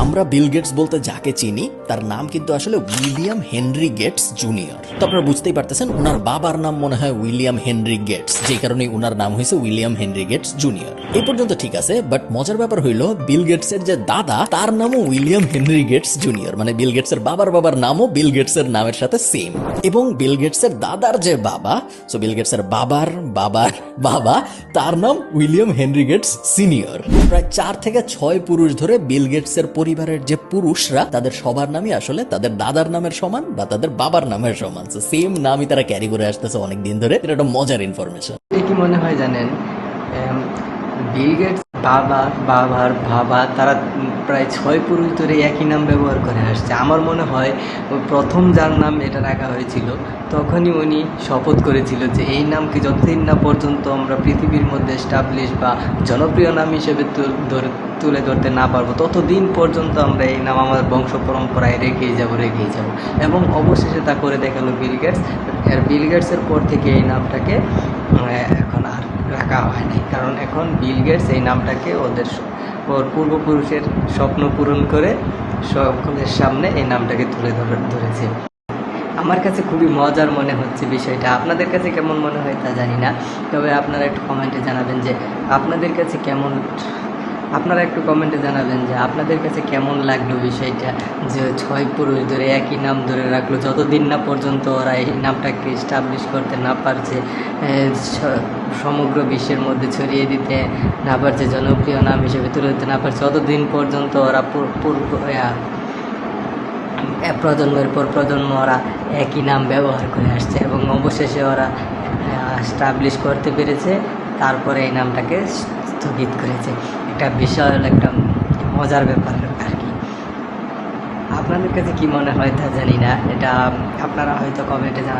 আমরা Bill Gates বলতে যাকে চিনি তার নাম কিন্তু আসলে উইলিয়াম হেনরি গেটস জুনিয়র। তো আপনারা বুঝতেই পারতেছেন ওনার বাবার নাম মনে হয় উইলিয়াম হেনরি গেটস, যে কারণে ওনার নাম হয়েছে উইলিয়াম হেনরি গেটস জুনিয়র। এই পর্যন্ত ঠিক আছে, বাট মজার ব্যাপার হইলো বিল গেটস এর যে দাদা তার নামও উইলিয়াম হেনরি গেটস জুনিয়র, মানে বিল গেটস এর বাবার নামও বিল গেটস এর নামের সাথে সেম। এবং বিল গেটস এর দাদার যে বাবা, সো বিল গেটস এর বাবার বাবা তার নাম উইলিয়াম হেনরি গেটস সিনিয়র। প্রায় 4 থেকে 6 পুরুষ ধরে বিল গেটস এর পরিবারের যে পুরুষরা তাদের সবার নামই আসলে তাদের দাদার নামের সমান বা তাদের বাবার নামের সমান, সেম নামই তারা ক্যারি করে আসতেছে অনেক দিন ধরে। এটা একটা মজার ইনফরমেশন। কি মনে হয় জানেন, বিল গেটস বাবার বাবা তারা প্রায় 6 পুরুষ ধরে একই নাম ব্যবহার করে আসছে। আমার মনে হয় প্রথম যার নাম এটা রাখা হয়েছিল তখনই উনি শপথ করেছিল যে এই নামকে যতদিন না পর্যন্ত আমরা পৃথিবীর মধ্যে এস্টাবলিশ বা জনপ্রিয় নাম হিসেবে তুলে ধরতে না পারবো ততদিন পর্যন্ত আমরা এই নাম আমাদের বংশ পরম্পরায় রেখেই যাব। এবং অবশেষে তা করে দেখালো বিল গেটস। বিল গেটসের পর থেকে এই নামটাকে এখন আর রাখা হয় নাই, কারণ এখন বিল গেটস এই নামটাকে ওর পূর্বপুরুষের স্বপ্ন পূরণ করে সকলের সামনে এই নামটাকে তুলে ধরেছে। আমার কাছে খুবই মজার মনে হচ্ছে বিষয়টা। আপনাদের কাছে কেমন মনে হয় তা জানি না, তবে আপনারা একটু কমেন্টে জানাবেন যে আপনাদের কাছে কেমন লাগলো বিষয়টা, যে 6 পুরুষ ধরে একই নাম ধরে রাখলো যতদিন না পর্যন্ত ওরা এই নামটাকে এস্টাবলিশ করতে না পারছে, সমগ্র বিশ্বের মধ্যে ছড়িয়ে দিতে না পারছে, জনপ্রিয় নাম হিসেবে তুলে দিতে না পারছে, ততদিন পর্যন্ত ওরা প্রজন্মের পর প্রজন্ম ওরা একই নাম ব্যবহার করে আসছে এবং অবশেষে ওরা এস্টাবলিশ করতে পেরেছে, তারপরে এই নামটাকে স্থগিত করেছে। একটা বিশাল একটা মজার ব্যাপার আর কি। আপনাদের কাছে কি মনে হয় তা জানি না, এটা আপনারা হয়তো কমেন্টে জানাবেন।